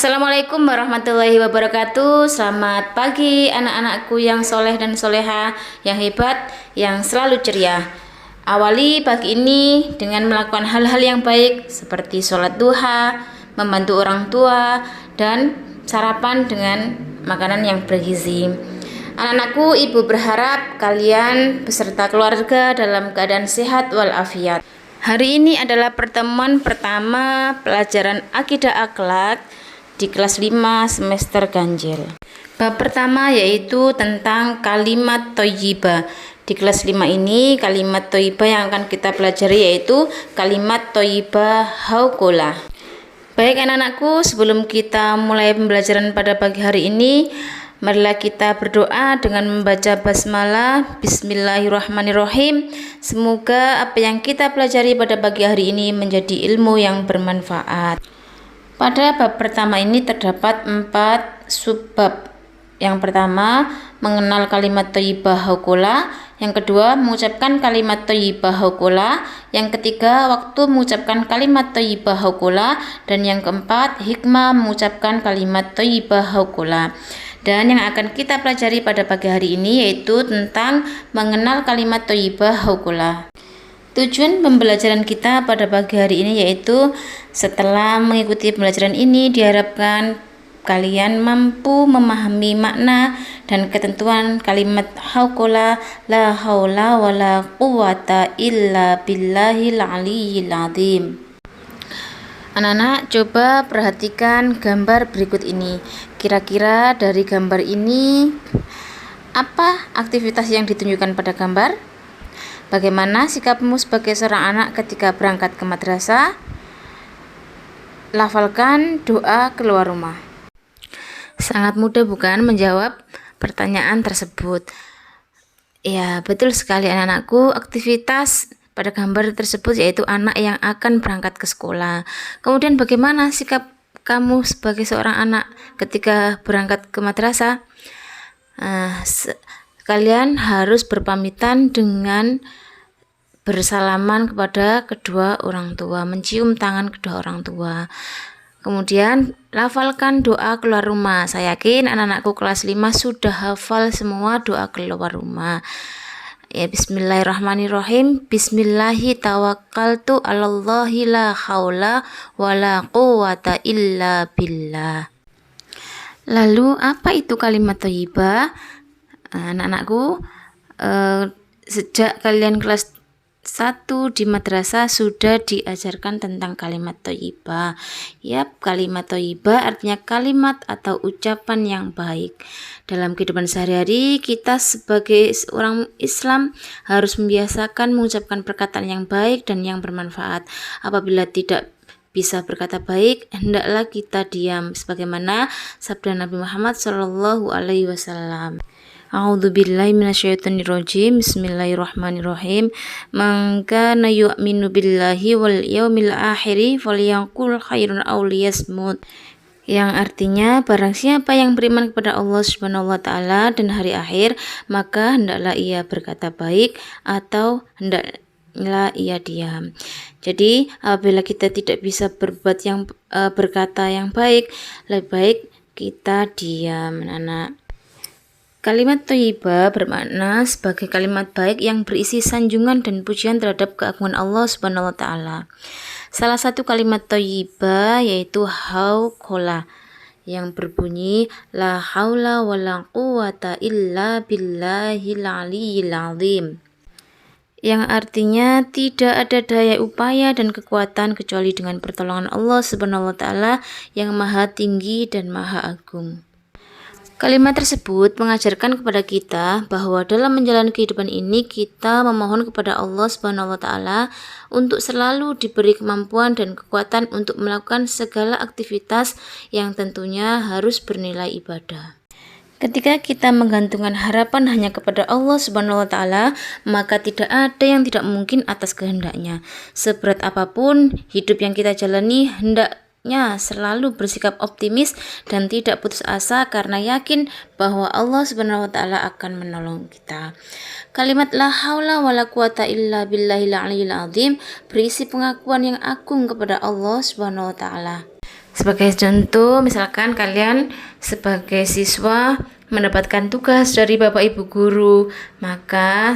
Assalamualaikum warahmatullahi wabarakatuh. Selamat pagi anak-anakku yang soleh dan soleha, yang hebat, yang selalu ceria. Awali pagi ini dengan melakukan hal-hal yang baik seperti sholat duha, membantu orang tua, dan sarapan dengan makanan yang bergizi. Anak-anakku, ibu berharap kalian beserta keluarga dalam keadaan sehat walafiat. Hari ini adalah pertemuan pertama pelajaran akidah akhlak di kelas 5 semester ganjil. Bab pertama yaitu tentang kalimat thayyibah. Di kelas 5 ini kalimat thayyibah yang akan kita pelajari yaitu kalimat thayyibah hauqolah. Baik anak-anakku, sebelum kita mulai pembelajaran pada pagi hari ini, marilah kita berdoa dengan membaca basmalah. Bismillahirrahmanirrahim. Semoga apa yang kita pelajari pada pagi hari ini menjadi ilmu yang bermanfaat. Pada bab pertama ini terdapat 4 subbab. Yang pertama, mengenal kalimat thayyibah hauqolah. Yang kedua, mengucapkan kalimat thayyibah hauqolah. Yang ketiga, waktu mengucapkan kalimat thayyibah hauqolah. Dan yang keempat, hikmah mengucapkan kalimat thayyibah hauqolah. Dan yang akan kita pelajari pada pagi hari ini yaitu tentang mengenal kalimat thayyibah hauqolah. Tujuan pembelajaran kita pada pagi hari ini yaitu setelah mengikuti pembelajaran ini diharapkan kalian mampu memahami makna dan ketentuan kalimat hauqolah, la haula wala quwata illa billahil aliyyil azim. Anak-anak, coba perhatikan gambar berikut ini. Kira-kira dari gambar ini apa aktivitas yang ditunjukkan pada gambar? Bagaimana sikapmu sebagai seorang anak ketika berangkat ke madrasah? Lafalkan doa keluar rumah. Sangat mudah bukan menjawab pertanyaan tersebut? Ya, betul sekali anak-anakku. Aktivitas pada gambar tersebut yaitu anak yang akan berangkat ke sekolah. Kemudian bagaimana sikap kamu sebagai seorang anak ketika berangkat ke madrasah? Kalian harus berpamitan dengan bersalaman kepada kedua orang tua, mencium tangan kedua orang tua. Kemudian lafalkan doa keluar rumah. Saya yakin anak-anakku kelas 5 sudah hafal semua doa keluar rumah. Ya, bismillahirrahmanirrahim. Bismillahi tawakkaltu 'alallahi la haula wala quwata illa billah. Lalu apa itu kalimat thayyibah? Anak-anakku, sejak kalian kelas 1 di madrasah sudah diajarkan tentang kalimat thayyibah. Yap, kalimat thayyibah artinya kalimat atau ucapan yang baik. Dalam kehidupan sehari-hari, kita sebagai seorang Islam harus membiasakan mengucapkan perkataan yang baik dan yang bermanfaat. Apabila tidak bisa berkata baik, hendaklah kita diam, sebagaimana sabda Nabi Muhammad SAW. A'udzubillahi minasyaitonirrajim. Bismillahirrahmanirrahim. Man kana yu'minu billahi wal yaumil akhir falyaqul khairan aw liyasmut. Yang artinya barang siapa yang beriman kepada Allah Subhanahu wa taala dan hari akhir, maka hendaklah ia berkata baik atau hendaklah ia diam. Jadi apabila kita tidak bisa berkata yang baik, lebih baik kita diam, anak. Kalimat thayyibah bermakna sebagai kalimat baik yang berisi sanjungan dan pujian terhadap keagungan Allah Subhanahu wa taala. Salah satu kalimat thayyibah yaitu hauqolah yang berbunyi la haula wala quwata illa billahil aliyyil azim. Yang artinya tidak ada daya upaya dan kekuatan kecuali dengan pertolongan Allah Subhanahu wa taala yang maha tinggi dan maha agung. Kalimat tersebut mengajarkan kepada kita bahwa dalam menjalani kehidupan ini kita memohon kepada Allah Subhanahu wa taala untuk selalu diberi kemampuan dan kekuatan untuk melakukan segala aktivitas yang tentunya harus bernilai ibadah. Ketika kita menggantungkan harapan hanya kepada Allah Subhanahu wa taala, maka tidak ada yang tidak mungkin atas kehendaknya. Seberat apapun hidup yang kita jalani, hendaknya selalu bersikap optimis dan tidak putus asa karena yakin bahwa Allah Subhanahu wa taala akan menolong kita. Kalimat la haula wala quwata illa billahil aliyyil azim berisi pengakuan yang agung kepada Allah Subhanahu wa taala. Sebagai contoh, misalkan kalian sebagai siswa mendapatkan tugas dari Bapak Ibu guru, maka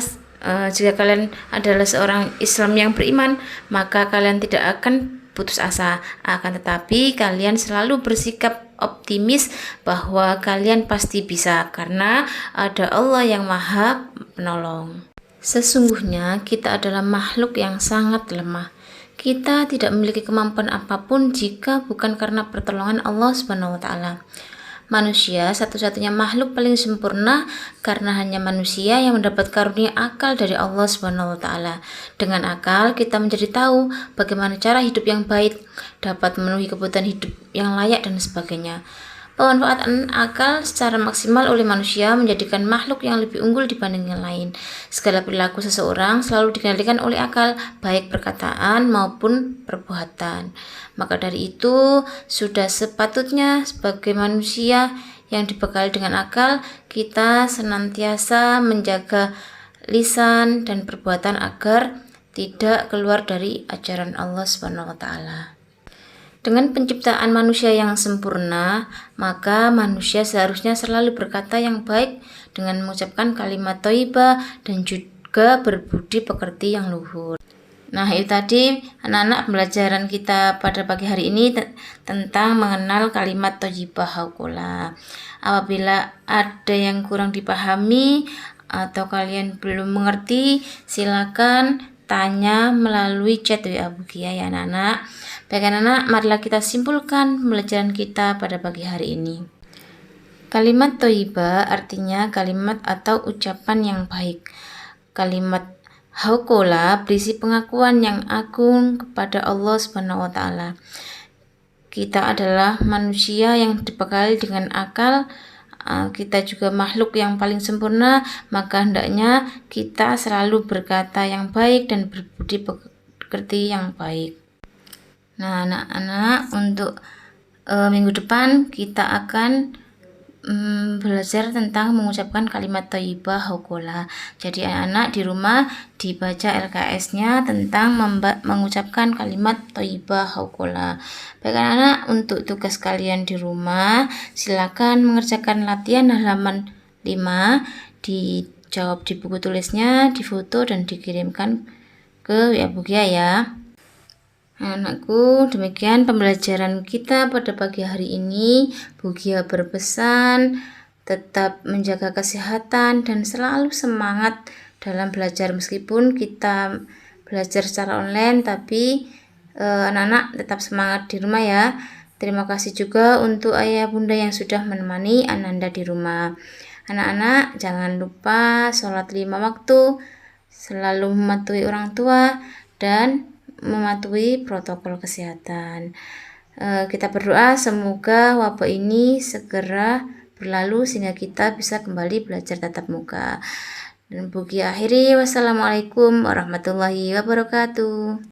jika kalian adalah seorang Islam yang beriman, maka kalian tidak akan putus asa, akan tetapi kalian selalu bersikap optimis bahwa kalian pasti bisa karena ada Allah yang Maha Penolong. Sesungguhnya kita adalah makhluk yang sangat lemah. Kita tidak memiliki kemampuan apapun jika bukan karena pertolongan Allah Subhanahu wa taala. Manusia satu-satunya makhluk paling sempurna karena hanya manusia yang mendapat karunia akal dari Allah Subhanahu wa taala. Dengan akal kita menjadi tahu bagaimana cara hidup yang baik, dapat memenuhi kebutuhan hidup yang layak dan sebagainya. Pemanfaatan akal secara maksimal oleh manusia menjadikan makhluk yang lebih unggul dibanding yang lain. Segala perilaku seseorang selalu dikendalikan oleh akal, baik perkataan maupun perbuatan. Maka dari itu, sudah sepatutnya sebagai manusia yang dibekali dengan akal, kita senantiasa menjaga lisan dan perbuatan agar tidak keluar dari ajaran Allah Subhanahu wa taala. Dengan penciptaan manusia yang sempurna, maka manusia seharusnya selalu berkata yang baik dengan mengucapkan kalimat thayyibah dan juga berbudi pekerti yang luhur. Nah, itu tadi anak-anak pembelajaran kita pada pagi hari ini tentang mengenal kalimat thayyibah hauqola. Apabila ada yang kurang dipahami atau kalian belum mengerti, silakan tanya melalui chat WA Bukia ya anak-anak. Baik anak-anak, marilah kita simpulkan pembelajaran kita pada pagi hari ini. Kalimat thayyibah artinya kalimat atau ucapan yang baik. Kalimat hauqola berisi pengakuan yang agung kepada Allah Subhanahu wa taala. Kita adalah manusia yang dibekali dengan akal, kita juga makhluk yang paling sempurna, maka hendaknya kita selalu berkata yang baik dan berbudi pekerti yang baik. Nah, anak-anak, untuk minggu depan kita akan belajar tentang mengucapkan kalimat thayyibah hauqola. Jadi anak-anak di rumah dibaca LKS-nya tentang mengucapkan kalimat thayyibah hauqola. Baik anak-anak, untuk tugas kalian di rumah silakan mengerjakan latihan halaman 5, dijawab di buku tulisnya, difoto dan dikirimkan ke WA Bukia ya. Anakku, demikian pembelajaran kita pada pagi hari ini. Bukia berpesan tetap menjaga kesehatan dan selalu semangat dalam belajar meskipun kita belajar secara online, tapi anak-anak tetap semangat di rumah ya. Terima kasih juga untuk ayah bunda yang sudah menemani Ananda di rumah. Anak-anak jangan lupa sholat 5 waktu, selalu mematuhi orang tua dan mematuhi protokol kesehatan. Kita berdoa semoga wabah ini segera berlalu sehingga kita bisa kembali belajar tatap muka. Dan Bukia akhiri, wassalamualaikum warahmatullahi wabarakatuh.